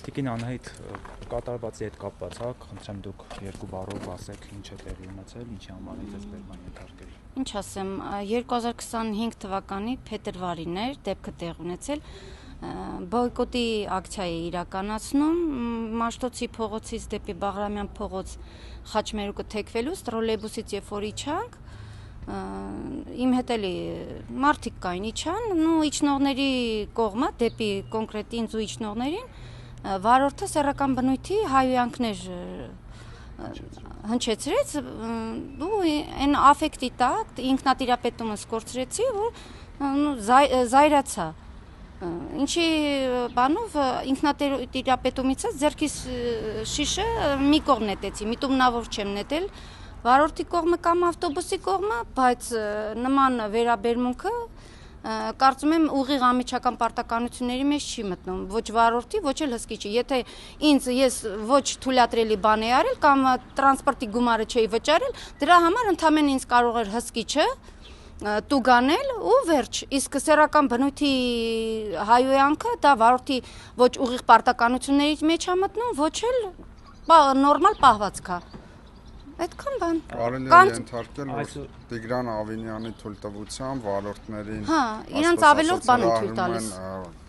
Տիկին Անահիտ, կատարվածի հետ կապված, խնդրեմ դուք երկու բառով ասեք ինչ է տեղի ունեցել, ինչի համար է ձեզ բերման ենթարկել։ Ինչ ասեմ, 2025 թվականի փետրվարին էր դեպքը տեղ ունեցել, բոյկոտի ակցիա է իրականացնում, Մաշտոցի փողոցից դեպի Բաղրամյան փողոց խաչմերուկը թեքվելուց տրոլեյբուսից երբ որ իջանք, իմ հետ էլի մարդիկ կային իջան, ու իջնողների կողմը դեպի կոնկրետ ինձ ու իջնողներին վարորդը սեռական բնույթի հայհոյանքներ հնչեցրեց ու այն աֆեկտի տակ ինքնատիրապետումս կորցրեցի, որ զայրացա։ Ինչի բանով ինքնատիրապետումից ձեռքիս շիշը մի կողմ նետեցի, միտումնավոր չեմ նետել, վարորդի կողմը կամ ավտոբուսի կողմը, բայց նման վերաբերմունքը կարծում եմ ուղիղ անմիջական պարտականությունների մեջ չի մտնում, ոչ վարորդի, ոչ էլ հսկիչի։ Եթե ես ոչ թույլատրելի բան էի արել կամ տրանսպորտի գումարը չէի վճարել, դրա համար ընդամենը ինձ կարող էր հսկիչը տուգանել ու վերջ, իսկ սեռական բնույթի հայհոյանքը դա վարորդի ոչ ուղիղ պարտականությունների մեջ է մտնում, ոչ էլ նորմալ պահվածք է։ Այդքան բան։ Կարելի է ենթարկել, որ Տիգրան Ավինյանի թույլտվությամբ վարորդներին իրանց ավելորդ բան են թույլ տալիս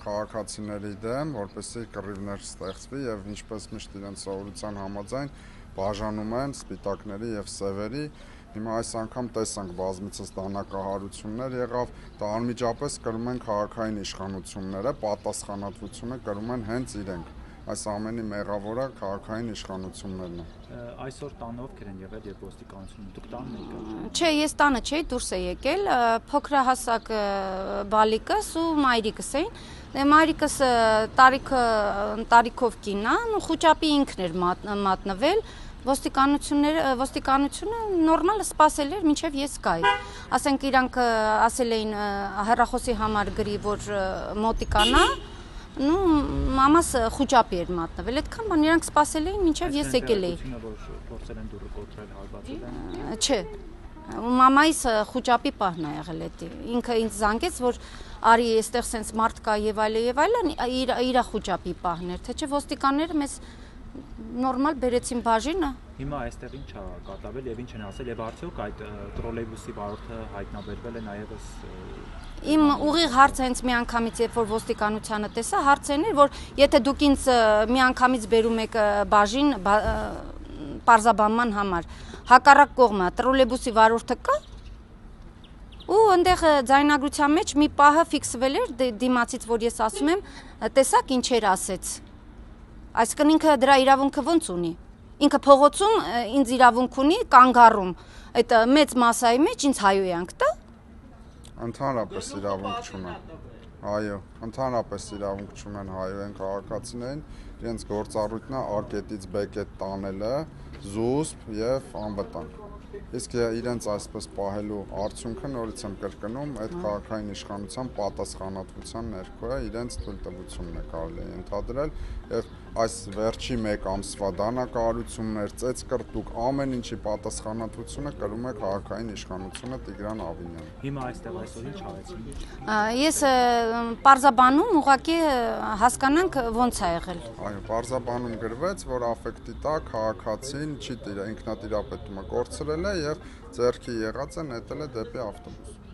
քաղաքացիների դեմ, որպեսզի կռիվներ ստեղծվի եւ ինչպես միշտ իրենց սովորության համաձայն բաժանում են սպիտակների եւ սևերի։ Հիմա այս անգամ տեսանք բազմիցս դանակահարություններ եղավ, դա անմիջապես կրում են քաղաքային իշխանությունները, պատասխանատվությունը կրում են հենց իրենք։ Այս ամենի մեղավորը քաղաքային իշխանություններն են։ Այսօր տանը ովքեր են եղել եւ ոստիկանությունը, դուք տանն եք եկել։ Չէ, ես տանը չէի, դուրս էի եկել, փոքրահասակ բալիկս ու մայրիկս էին։ Մայրիկս տարիքով կին է, խուճապի ինքն էր մատնվել։ Ոստիկանությունը նորմալ սպասել էր մինչև ես գայի։ Ասենք իրանք ասել էին հեռախոսի համար գրի, որ մոտիկանա, մամաս խուճապի էր մատնվել, այդքան բան իրանք սպասել էին մինչև ես եկել էի։ Չէ, մամայիս խուճապի պահն է եղել էդի, ինքը ինձ զանգեց, որ արի այստեղ սենց մարդ կա եւ այլն, իրա խուճապի պահն էր, թե չէ ոստիկանները մեզ նորմալ բերեցին բաժինը։ Հիմա այստեղ ինչ է կատարվել եւ ինչ են ասել եւ արդյոք այդ տրոլեյբուսի վարորդը հայտնաբերվել է նաեւս։ Իմ ուղիղ հարցը հենց միանգամից երբ որ ոստիկանությանը տեսա, հարցն էր, որ եթե դուք ինձ միանգամից բերում եք բաժին պարզաբանման համար, հակառակ կողմը տրոլեյբուսի վարորդը կա։ Ու այնտեղ ձայնագրության մեջ մի պահը ֆիքսվել էր դիմացից, որ ես ասում եմ, տեսակ ինչեր ասեց։ Այսինքն ինքը դրա իրավունքը ոնց ունի։ Ինքը փողոցում ինձ իրավունք ունի կանգառում այդ մեծ մասայի մեջ ինձ հայհոյանք տա։ Ընդհանրապես իրավունք չունեն։ Այո, ընդհանրապես իրավունք չունեն հայհոյեն քաղաքացիներին, իրենց գործառույթն է արկետից բեկետ տանելը, զուսպ եւ անվտանգ։ Իսկ իրենց այսպես պահելու արդյունքը նորից եմ կրկնում, այդ քաղաքային իշխանության պատասխանատվության ներքո է իրենց թույլտվությունն է կարելի ենթադրել եւ այս վերջի 1 ամսվա դանակահարություններ, ծեծկռտուկ ամեն ինչի պատասխանատվությունը կրում է քաղաքային իշխանությունը Տիգրան Ավինյանը։ Հիմա այստեղ այսօր ինչ արեցին։ Ես պարզաբանում ուղղակի հասկանանք ոնց է եղել։ Այո, պարզաբանում գրվեց, որ աֆեկտի տակ քաղաքացին չի ինքնատիրապետումը կորցրել է եւ ձեռքի եղածը նետել է դեպի ավտոբուս։